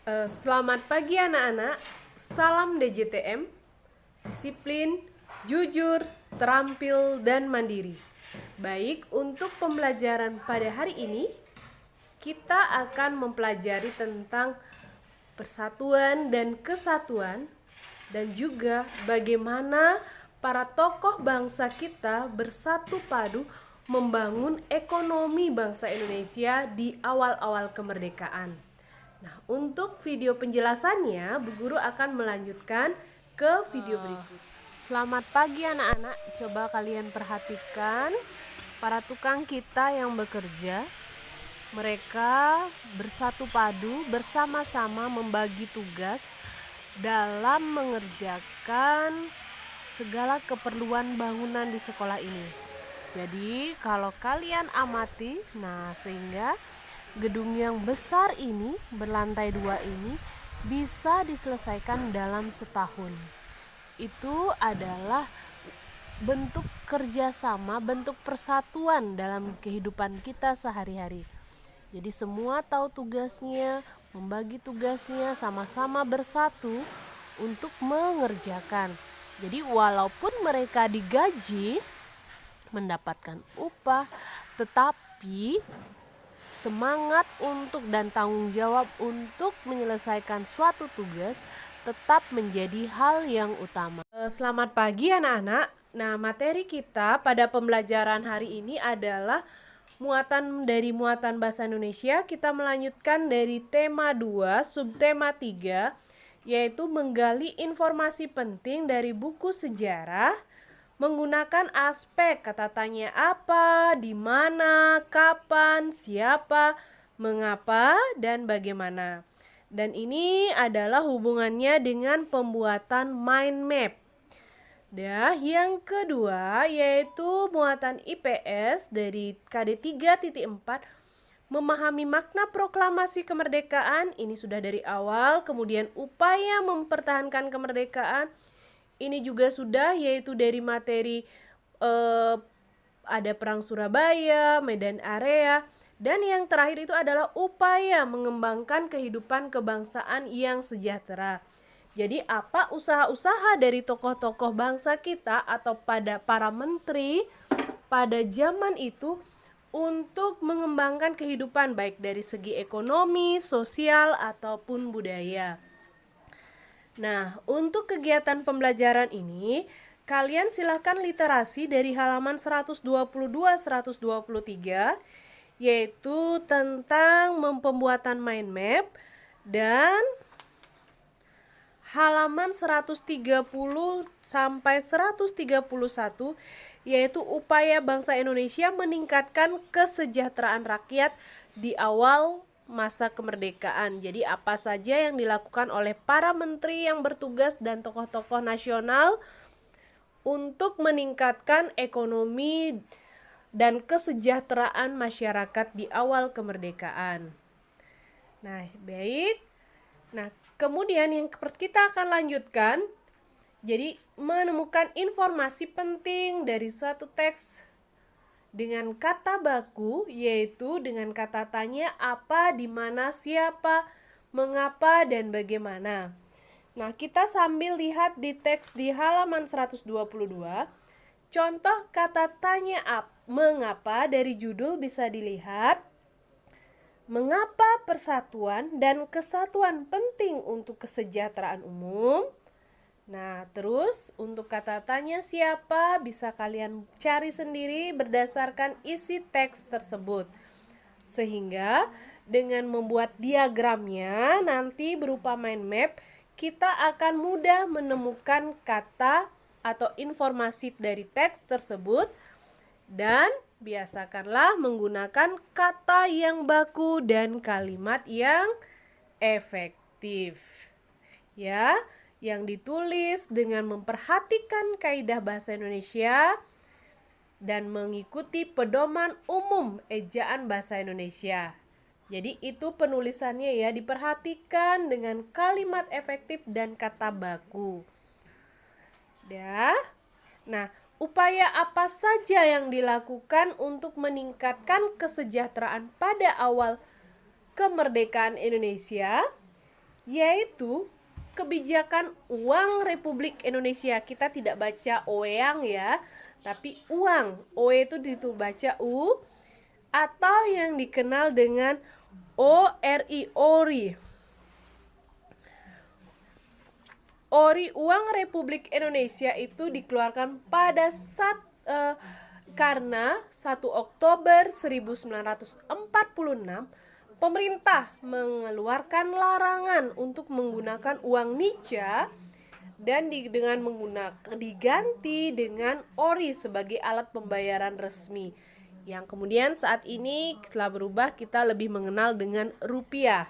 Selamat pagi anak-anak, salam DJTM, disiplin, jujur, terampil, dan mandiri. Baik, untuk pembelajaran pada hari ini, kita akan mempelajari tentang persatuan dan kesatuan, dan juga bagaimana para tokoh bangsa kita bersatu padu membangun ekonomi bangsa Indonesia di awal-awal kemerdekaan. Nah, untuk video penjelasannya, Bu Guru akan melanjutkan ke video berikut. Selamat pagi anak-anak, coba kalian perhatikan para tukang kita yang bekerja. Mereka bersatu padu bersama-sama membagi tugas dalam mengerjakan segala keperluan bangunan di sekolah ini. Jadi kalau kalian amati, sehingga gedung yang besar ini, berlantai 2 ini, bisa diselesaikan dalam setahun. Itu adalah bentuk kerjasama, bentuk persatuan dalam kehidupan kita sehari-hari. Jadi semua tahu tugasnya, membagi tugasnya, sama-sama bersatu untuk mengerjakan. Jadi walaupun mereka digaji, mendapatkan upah, tetapi semangat untuk dan tanggung jawab untuk menyelesaikan suatu tugas tetap menjadi hal yang utama. Selamat pagi anak-anak. Nah, materi kita pada pembelajaran hari ini adalah muatan bahasa Indonesia. Kita melanjutkan dari tema 2, subtema 3, yaitu menggali informasi penting dari buku sejarah menggunakan aspek kata tanya apa, di mana, kapan, siapa, mengapa, dan bagaimana. Dan ini adalah hubungannya dengan pembuatan mind map. Dan yang kedua yaitu muatan IPS dari KD 3.4, memahami makna proklamasi kemerdekaan. Ini sudah dari awal. Kemudian upaya mempertahankan kemerdekaan. Ini juga sudah, yaitu dari materi ada Perang Surabaya, Medan Area, dan yang terakhir itu adalah upaya mengembangkan kehidupan kebangsaan yang sejahtera. Jadi apa usaha-usaha dari tokoh-tokoh bangsa kita atau pada para menteri pada zaman itu untuk mengembangkan kehidupan baik dari segi ekonomi, sosial, ataupun budaya. Nah, untuk kegiatan pembelajaran ini, kalian silakan literasi dari halaman 122-123, yaitu tentang pembuatan mind map, dan halaman 130-131, yaitu upaya bangsa Indonesia meningkatkan kesejahteraan rakyat di awal masa kemerdekaan. Jadi apa saja yang dilakukan oleh para menteri yang bertugas dan tokoh-tokoh nasional untuk meningkatkan ekonomi dan kesejahteraan masyarakat di awal kemerdekaan. Nah, baik. Nah, kemudian yang kita akan lanjutkan, jadi menemukan informasi penting dari suatu teks dengan kata baku, yaitu dengan kata tanya apa, di mana, siapa, mengapa, dan bagaimana. Nah, kita sambil lihat di teks di halaman 122, contoh kata tanya mengapa dari judul bisa dilihat. Mengapa persatuan dan kesatuan penting untuk kesejahteraan umum? Nah, terus untuk kata tanya siapa bisa kalian cari sendiri berdasarkan isi teks tersebut. Sehingga dengan membuat diagramnya nanti berupa mind map, kita akan mudah menemukan kata atau informasi dari teks tersebut, dan biasakanlah menggunakan kata yang baku dan kalimat yang efektif. Ya, yang ditulis dengan memperhatikan kaidah bahasa Indonesia dan mengikuti pedoman umum ejaan bahasa Indonesia. Jadi itu penulisannya ya, diperhatikan dengan kalimat efektif dan kata baku. Nah, upaya apa saja yang dilakukan untuk meningkatkan kesejahteraan pada awal kemerdekaan Indonesia? yaitu kebijakan uang Republik Indonesia. Kita tidak baca oeang ya, tapi uang. Oe itu dibaca u, atau yang dikenal dengan ORI, ORI. ORI uang Republik Indonesia itu dikeluarkan pada karena 1 Oktober 1946 pemerintah mengeluarkan larangan untuk menggunakan uang nica dan diganti dengan ori sebagai alat pembayaran resmi. Yang kemudian saat ini telah berubah, kita lebih mengenal dengan rupiah.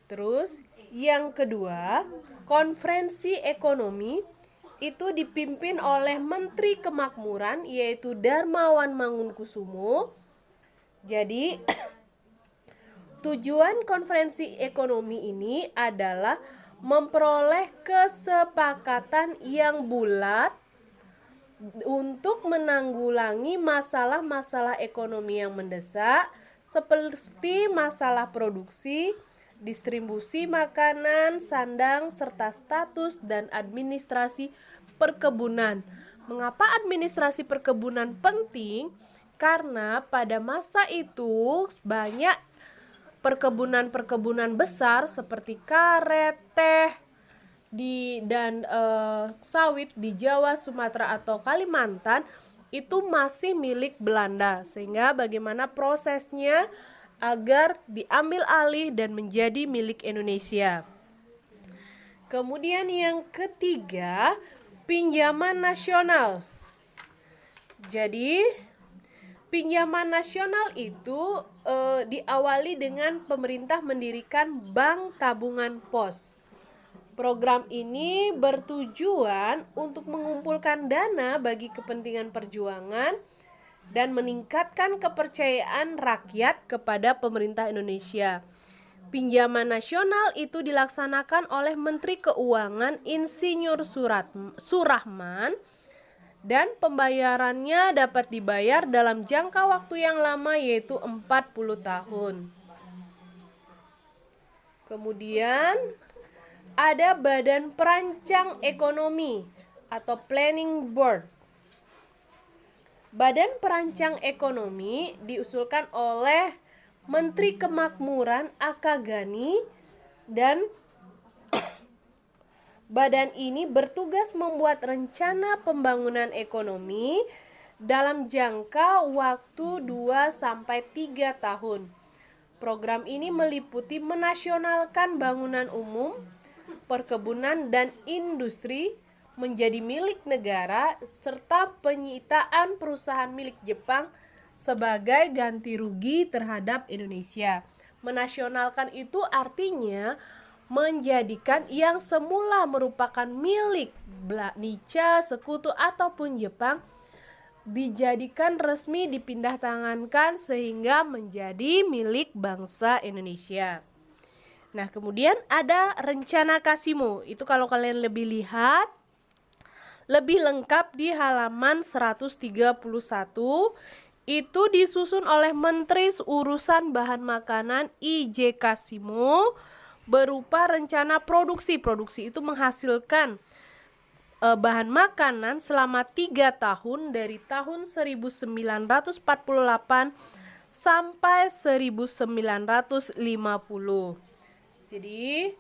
Terus yang kedua, konferensi ekonomi itu dipimpin oleh Menteri Kemakmuran yaitu Darmawan Mangunkusumo. Jadi tujuan konferensi ekonomi ini adalah memperoleh kesepakatan yang bulat untuk menanggulangi masalah-masalah ekonomi yang mendesak seperti masalah produksi, distribusi makanan, sandang, serta status dan administrasi perkebunan. Mengapa administrasi perkebunan penting? Karena pada masa itu banyak perkebunan-perkebunan besar seperti karet, teh, dan sawit di Jawa, Sumatera atau Kalimantan itu masih milik Belanda. Sehingga bagaimana prosesnya agar diambil alih dan menjadi milik Indonesia. Kemudian yang ketiga, pinjaman nasional. Jadi pinjaman nasional itu diawali dengan pemerintah mendirikan Bank Tabungan Pos. Program ini bertujuan untuk mengumpulkan dana bagi kepentingan perjuangan dan meningkatkan kepercayaan rakyat kepada pemerintah Indonesia. Pinjaman nasional itu dilaksanakan oleh Menteri Keuangan Insinyur Surahman dan pembayarannya dapat dibayar dalam jangka waktu yang lama yaitu 40 tahun. Kemudian ada Badan Perancang Ekonomi atau Planning Board. Badan Perancang Ekonomi diusulkan oleh Menteri Kemakmuran A.K. Ghani dan badan ini bertugas membuat rencana pembangunan ekonomi dalam jangka waktu 2-3 tahun. Program ini meliputi menasionalkan bangunan umum, perkebunan dan industri menjadi milik negara serta penyitaan perusahaan milik Jepang sebagai ganti rugi terhadap Indonesia. Menasionalkan itu artinya menjadikan yang semula merupakan milik Nica, Sekutu ataupun Jepang dijadikan resmi dipindah tangankan sehingga menjadi milik bangsa Indonesia. Nah, kemudian ada rencana Kasimo. Itu kalau kalian lebih lihat lebih lengkap di halaman 131. Itu disusun oleh Menteri Urusan Bahan Makanan I.J. Kasimo berupa rencana produksi. Produksi itu menghasilkan bahan makanan selama 3 tahun dari tahun 1948 sampai 1950. Jadi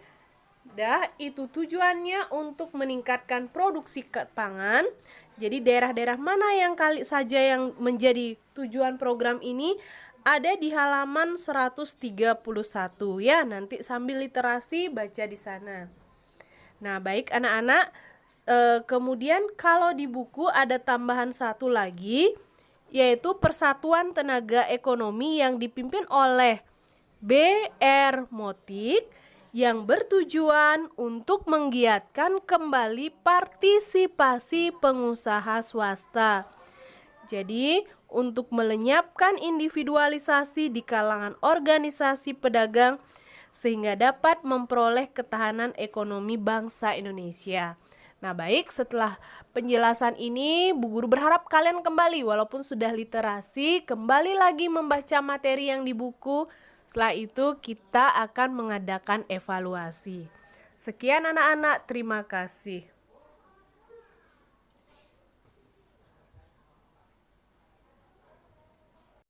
itu tujuannya untuk meningkatkan produksi pangan. Jadi daerah-daerah mana yang saja yang menjadi tujuan program ini ada di halaman 131 ya. Nanti sambil literasi baca di sana. Nah, baik anak-anak, kemudian kalau di buku ada tambahan satu lagi yaitu Persatuan Tenaga Ekonomi yang dipimpin oleh B.R. Motik yang bertujuan untuk menggiatkan kembali partisipasi pengusaha swasta. Jadi, untuk melenyapkan individualisasi di kalangan organisasi pedagang sehingga dapat memperoleh ketahanan ekonomi bangsa Indonesia. Nah, baik, setelah penjelasan ini, Bu Guru berharap kalian kembali walaupun sudah literasi, kembali lagi membaca materi yang di buku Setelah itu kita akan mengadakan evaluasi. Sekian anak-anak, terima kasih.